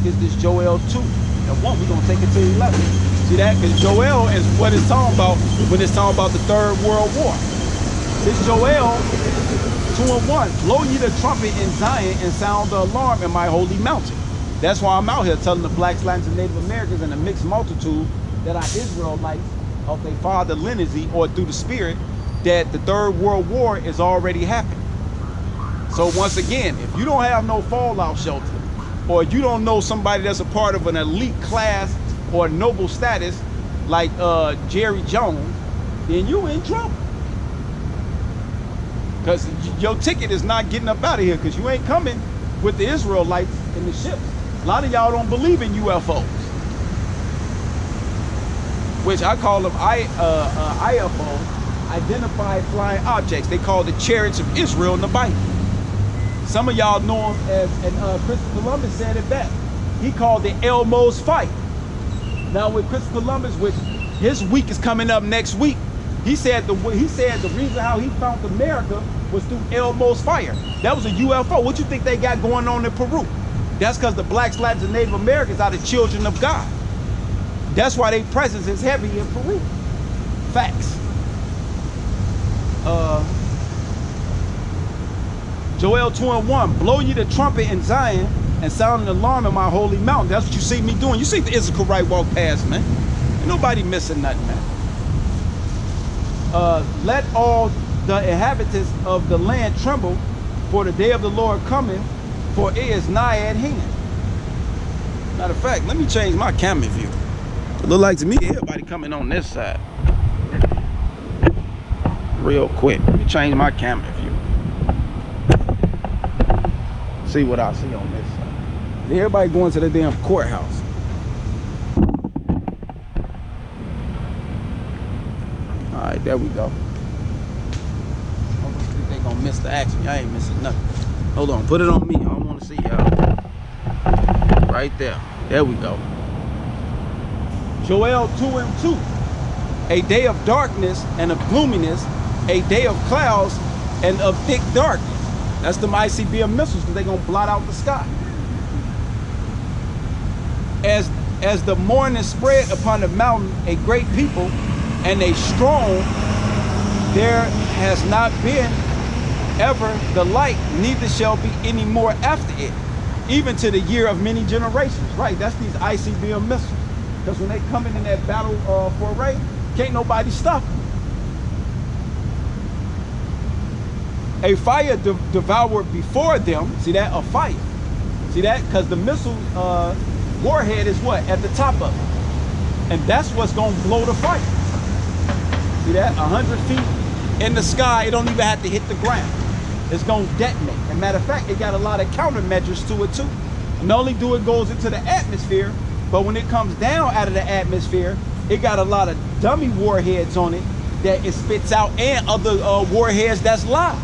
is this Joel 2 and 1. We're gonna take it to 11. See that? Because Joel is what it's talking about when it's talking about the Third World War. This Joel 2 and 1. Blow ye the trumpet in Zion and sound the alarm in my holy mountain. That's why I'm out here telling the blacks, Latins, and Native Americans and the mixed multitude that are Israelites of their father lineage or through the spirit, that the Third World War is already happening. So once again, if you don't have no fallout shelter, or you don't know somebody that's a part of an elite class or noble status like Jerry Jones, then you in trouble. Because your ticket is not getting up out of here, because you ain't coming with the Israelites in the ships. A lot of y'all don't believe in UFOs, which I call them IFOs, Identified Flying Objects. They call the chariots of Israel in the Bible. Some of y'all know him as, and Christopher Columbus said it best. He called it Elmo's Fire. Now with Christopher Columbus, which his week is coming up next week, he said the reason how he found America was through Elmo's Fire. That was a UFO. What you think they got going on in Peru? That's because the blacks, Latins, and Native Americans are the children of God. That's why their presence is heavy in Peru. Facts. Joel 2 and 1. Blow ye the trumpet in Zion and sound an alarm in my holy mountain. That's what you see me doing. You see the Issachar right walk past, man. Ain't nobody missing nothing, man. Let all the inhabitants of the land tremble, for the day of the Lord coming, for it is nigh at hand. Matter of fact, let me change my camera view. It look like to me everybody coming on this side. Real quick, let me change my camera view. See what I see on this side. Everybody going to the damn courthouse. All right, there we go. I think they gonna miss the action. Y'all ain't missing nothing. Hold on, put it on me. I don't want to see y'all. Right there. There we go. Joel 2 and 2. A day of darkness and of gloominess, a day of clouds and of thick darkness. That's them ICBM missiles, because they're gonna blot out the sky. As the morning spread upon the mountain, a great people and a strong, there has not been ever the like, neither shall be any more after it, even to the year of many generations. Right, that's these ICBM missiles. Because when they come in that battle foray, can't nobody stop them. A fire devoured before them. See that? A fire. See that? Because the missile warhead is what? At the top of it. And that's what's going to blow the fire. See that? 100 feet in the sky. It don't even have to hit the ground. It's going to detonate. As a matter of fact, it got a lot of countermeasures to it too. Not only do it goes into the atmosphere, but when it comes down out of the atmosphere, it got a lot of dummy warheads on it that it spits out, and other warheads that's live.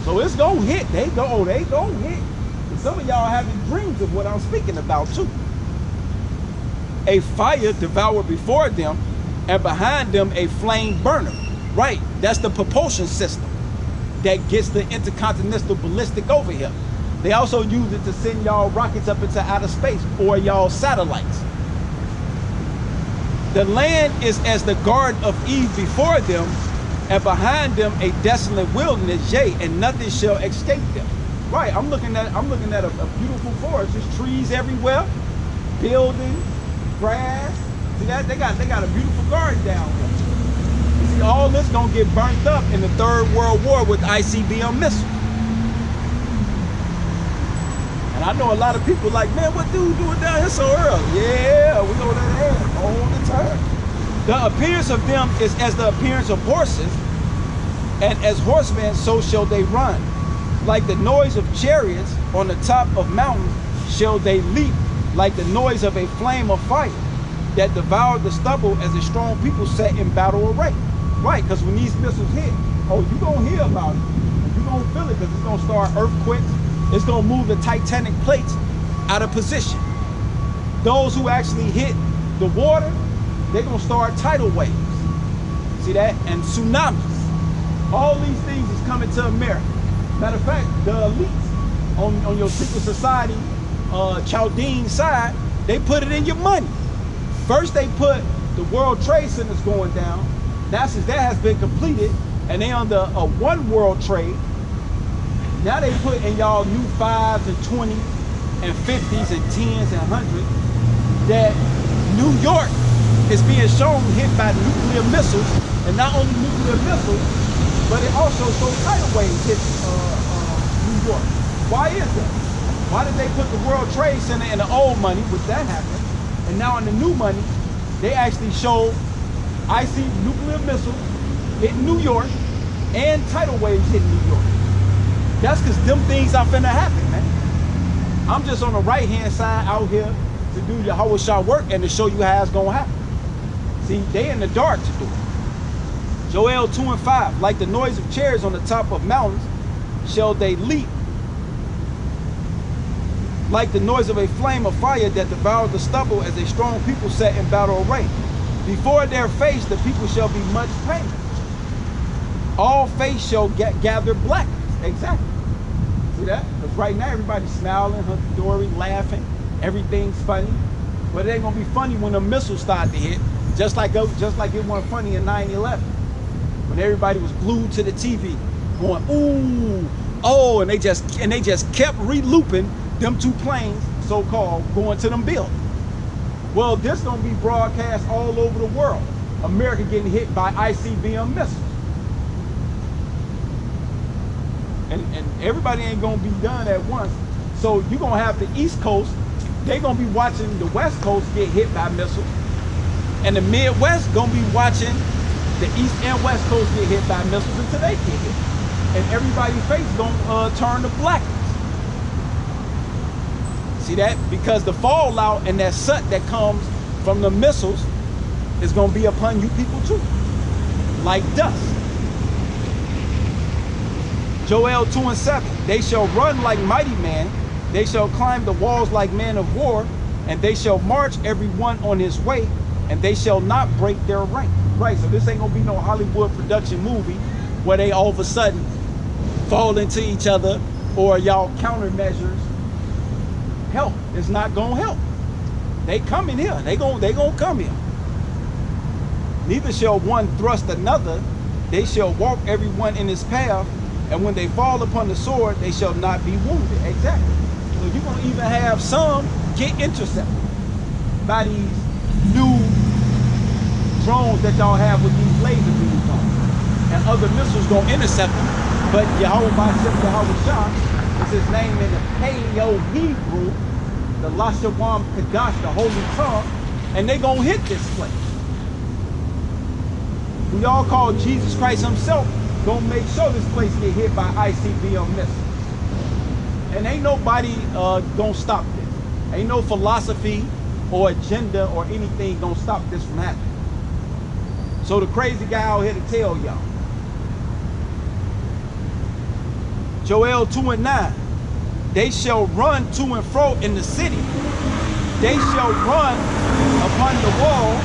So it's gonna hit. They gonna hit. And some of y'all having dreams of what I'm speaking about too. A fire devoured before them, and behind them a flame burner. Right, that's the propulsion system that gets the intercontinental ballistic over here. They also use it to send y'all rockets up into outer space, or y'all satellites. The land is as the Garden of Eve before them, and behind them a desolate wilderness, yea, and nothing shall escape them. Right, I'm looking at a beautiful forest. There's trees everywhere, buildings, grass. See that? They got a beautiful garden down there. You see, all this gonna get burnt up in the Third World War with ICBM missiles. And I know a lot of people like, man, what dude doing down here so early? Yeah, we go there all the time. The appearance of them is as the appearance of horses, and as horsemen, so shall they run. Like the noise of chariots on the top of mountains shall they leap, like the noise of a flame of fire that devoured the stubble as a strong people set in battle array. Right, because when these missiles hit, oh, you're going to hear about it. You're going to feel it, because it's going to start earthquakes. It's going to move the tectonic plates out of position. Those who actually hit the water, they're going to start tidal waves. See that? And tsunamis. All these things is coming to America. Matter of fact, the elites on your secret society Chaldean side, they put it in your money. First they put the World Trade Centers going down. Now since that has been completed and they under a one world trade, now they put in y'all new 5s and 20s and 50s and 10s and 100s that New York is being shown hit by nuclear missiles, and not only nuclear missiles, but it also shows tidal waves hit New York. Why is that? Why did they put the World Trade Center in the old money, which that happened, and now in the new money, they actually show icy nuclear missiles hitting New York and tidal waves hitting New York. That's because them things are finna happen, man. I'm just on the right-hand side out here to do Yahweh Shah work and to show you how it's gonna happen. See, they in the dark to do it. Joel 2:5, like the noise of chariots on the top of mountains, shall they leap. Like the noise of a flame of fire that devours the stubble as a strong people set in battle array. Before their face the people shall be much pained. All face shall gather blackness. Exactly. See that? Because right now everybody's smiling, hunky-dory, laughing. Everything's funny. But it ain't gonna be funny when the missiles start to hit. Just like it wasn't funny in 9/11. When everybody was glued to the TV, going, ooh, oh, and they just kept re-looping them two planes, so-called, going to them buildings. Well, this gonna be broadcast all over the world. America getting hit by ICBM missiles. And everybody ain't gonna be done at once. So you're gonna have the East Coast, they're gonna be watching the West Coast get hit by missiles. And the Midwest gonna be watching the East and West Coast get hit by missiles until they get hit. And everybody's face gonna turn to blackness. See that? Because the fallout and that soot that comes from the missiles is gonna be upon you people too. Like dust. Joel 2:7, they shall run like mighty men, they shall climb the walls like men of war, and they shall march every one on his way, and they shall not break their rank. Right, so this ain't gonna be no Hollywood production movie where they all of a sudden fall into each other or y'all countermeasures help. It's not gonna help. They coming here, they gonna come here. Neither shall one thrust another, they shall walk everyone in his path, and when they fall upon the sword, they shall not be wounded. Exactly. So you're gonna even have some get intercepted by these new drones that y'all have with these laser beams on. And other missiles gonna intercept them. But Yahweh Shah is his name in the Paleo-Hebrew, the Lashawam Kadash, the holy tongue, and they gonna hit this place. We all call Jesus Christ himself gonna make sure this place get hit by ICBM missiles. And ain't nobody gonna stop this. Ain't no philosophy or agenda or anything gonna stop this from happening. So the crazy guy out here to tell y'all. Joel 2:9, they shall run to and fro in the city. They shall run upon the wall.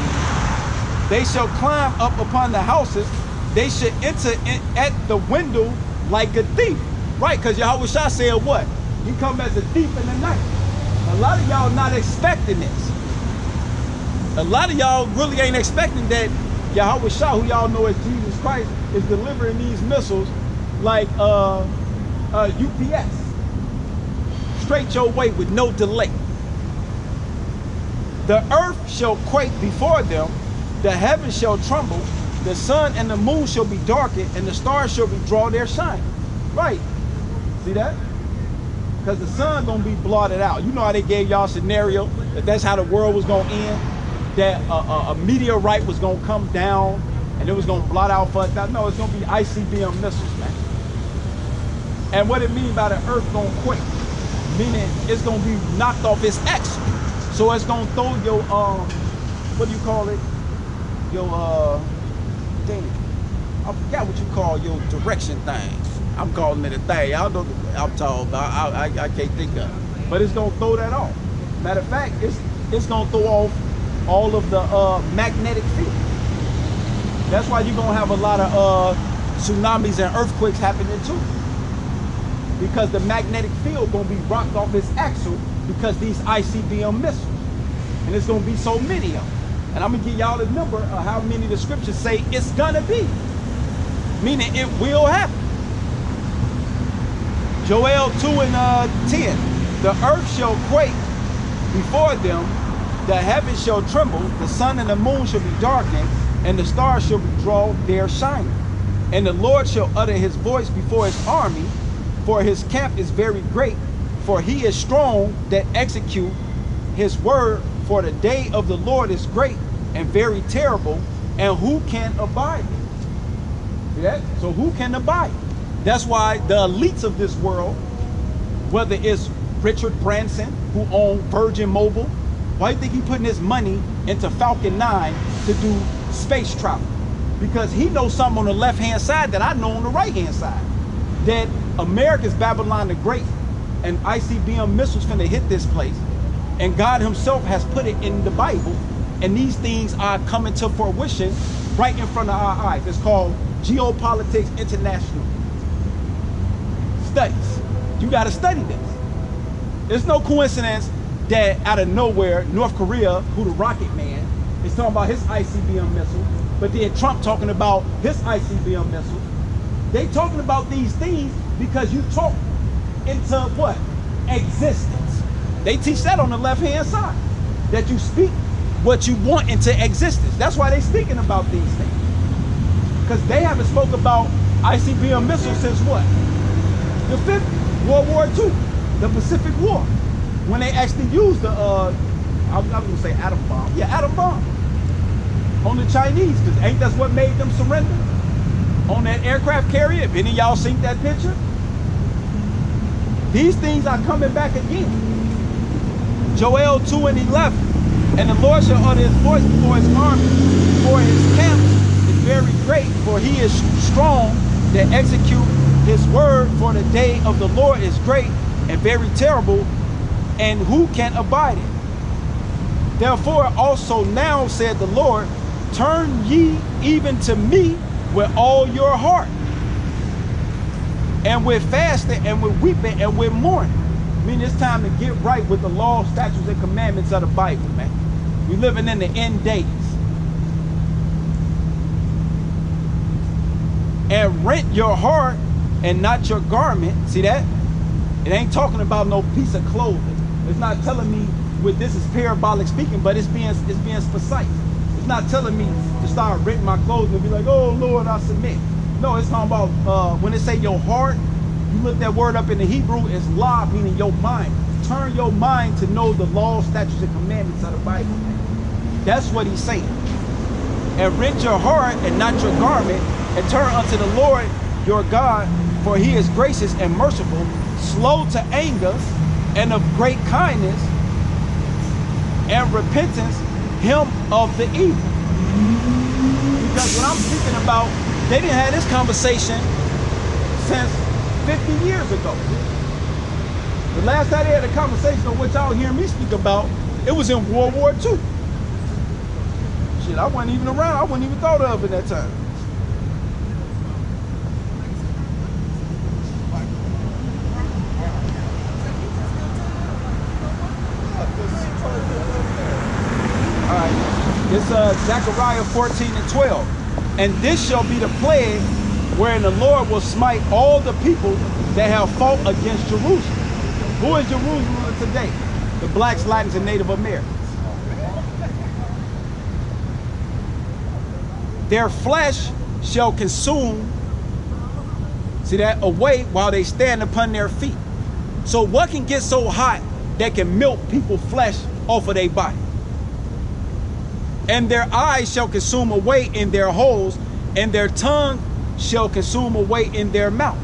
They shall climb up upon the houses. They should enter in at the window like a thief. Right, because Yahweh Shah said what? You come as a thief in the night. A lot of y'all not expecting this. A lot of y'all really ain't expecting that Yahweh Shah, who y'all know as Jesus Christ, is delivering these missiles like UPS. Straight your way with no delay. The earth shall quake before them, the heavens shall tremble, the sun and the moon shall be darkened, and the stars shall withdraw their shine. Right. See that? Because the sun gonna be blotted out. You know how they gave y'all a scenario that that's how the world was gonna end? That a meteorite was gonna come down and it was gonna blot out for that. No, it's gonna be ICBM missiles, man. And what it means by the earth gonna quake, meaning it's gonna be knocked off its axis. So it's gonna throw your what do you call it? Your damn, I forgot what you call your direction thing. I'm calling it a thing. Y'all know what I'm talking about. I can't think of it. But it's gonna throw that off. Matter of fact, it's gonna throw off all of the magnetic field. That's why you're gonna have a lot of tsunamis and earthquakes happening too. because the magnetic field gonna be rocked off its axle because these ICBM missiles. And it's gonna be so many of them. And I'm gonna give y'all the number of how many the scriptures say it's gonna be. Meaning it will happen. Joel 2:10. The earth shall quake before them, the heavens shall tremble, the sun and the moon shall be darkened, and the stars shall withdraw their shining. And the Lord shall utter his voice before his army, for his camp is very great, for he is strong that execute his word, for the day of the Lord is great and very terrible, and who can abide it? Yeah? So who can abide it? That's why the elites of this world, whether it's Richard Branson, who owned Virgin Mobile, why do you think he putting his money into Falcon 9 to do space travel? Because he knows something on the left-hand side that I know on the right-hand side. That America's Babylon the Great and ICBM missiles finna hit this place. And God himself has put it in the Bible. And these things are coming to fruition right in front of our eyes. It's called Geopolitics International Studies. You gotta study this. It's no coincidence that out of nowhere, North Korea, who the rocket man, is talking about his ICBM missile, but then Trump talking about his ICBM missile. They talking about these things because you talk into what? Existence. They teach that on the left-hand side, that you speak what you want into existence. That's why they speaking about these things. Because they haven't spoke about ICBM missiles since what? The 50s, World War II, the Pacific War, when they actually used the, I was gonna say atom bomb. Yeah, atom bomb on the Chinese, because ain't that's what made them surrender? On that aircraft carrier, if any of y'all seen that picture? These things are coming back again. Joel 2:11, and the Lord shall utter his voice before his army, for his camp is very great, for he is strong that execute his word, for the day of the Lord is great and very terrible, and who can abide it? Therefore also now, said the Lord, turn ye even to me with all your heart, and with fasting, and with weeping, and with mourning. I mean, it's time to get right with the law, statutes, and commandments of the Bible, man. We're living in the end days. And rent your heart and not your garment. See that? It ain't talking about no piece of clothing. It's not telling me with this is parabolic speaking, but it's being precise. It's not telling me to start renting my clothes and be like, oh Lord, I submit. No, it's talking about when it say your heart, you look that word up in the Hebrew, it's la, meaning your mind. Turn your mind to know the law, statutes, and commandments of the Bible. That's what he's saying. And rent your heart and not your garment, and turn unto the Lord your God, for he is gracious and merciful, slow to anger, and of great kindness, and repentance, him of the evil. Because what I'm speaking about, they didn't have this conversation since 50 years ago. The last time they had a conversation on what y'all hear me speak about, it was in World War II. Shit, I wasn't even around. I wasn't even thought of at that time. All right, it's Zechariah 14:12. And this shall be the plague wherein the Lord will smite all the people that have fought against Jerusalem. Who is Jerusalem today? The blacks, Latins, and Native Americans. Their flesh shall consume, see that, away while they stand upon their feet. So what can get so hot that can melt people's flesh off of their body? And their eyes shall consume away in their holes, and their tongue shall consume away in their mouth.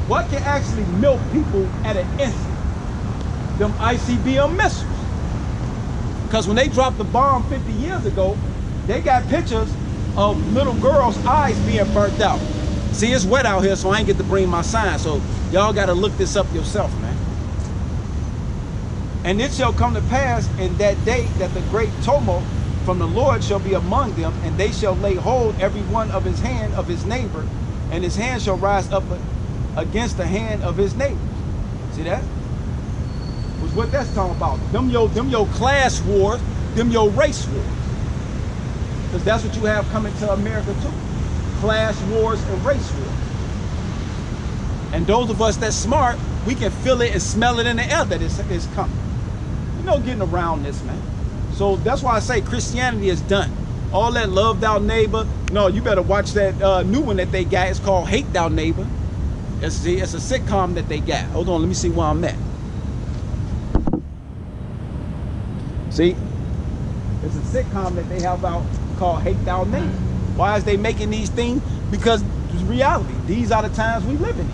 What can actually melt people at an instant? Them ICBM missiles. Because when they dropped the bomb 50 years ago, they got pictures of little girls' eyes being burnt out. See, it's wet out here, so I ain't get to bring my sign. So y'all got to look this up yourself, man. And it shall come to pass in that day that the great tumult from the Lord shall be among them, and they shall lay hold every one of his hand of his neighbor, and his hand shall rise up against the hand of his neighbors. See that? Was what that's talking about. Them your class wars, them your race wars. Because that's what you have coming to America too. Class wars and race wars. And those of us that's smart, we can feel it and smell it in the air that it's coming. You know, getting around this, man. So that's why I say Christianity is done. All that love thou neighbor. No, you better watch that new one that they got. It's called Hate Thou Neighbor. It's a sitcom that they got. Hold on, let me see where I'm at. See? It's a sitcom that they have out called Hate Thou Neighbor. Why is they making these things? Because it's reality. These are the times we live in.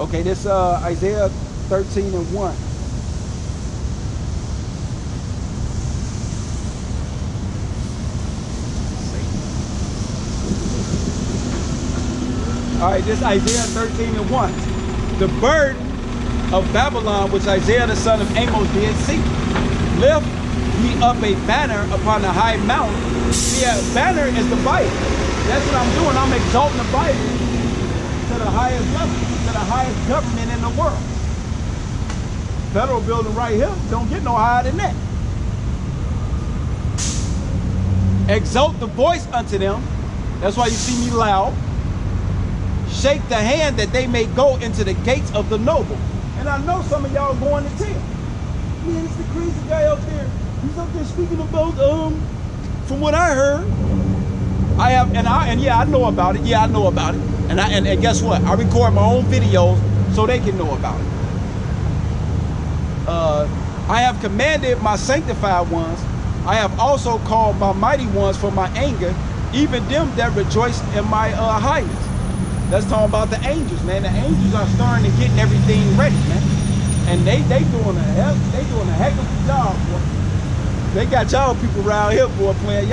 Okay, this Isaiah 13:1. All right, this Isaiah 13:1. The burden of Babylon, which Isaiah the son of Amos did see. Lift ye up a banner upon the high mountain. Yeah, banner is the Bible. That's what I'm doing. I'm exalting the Bible to the highest level, to the highest government in the world. Federal building right here don't get no higher than that. Exalt the voice unto them. That's why you see me loud. Shake the hand that they may go into the gates of the noble. And I know some of y'all going to tell. Man, it's the crazy guy out there. He's out there speaking about, from what I heard. I have, and yeah, I know about it. Yeah, I know about it. And guess what? I record my own videos so they can know about it. I have commanded my sanctified ones. I have also called my mighty ones for my anger, even them that rejoice in my highness. That's talking about the angels, man. The angels are starting to getting everything ready, man. And they doing a heck of a job, boy. They got y'all people around here, boy, playing.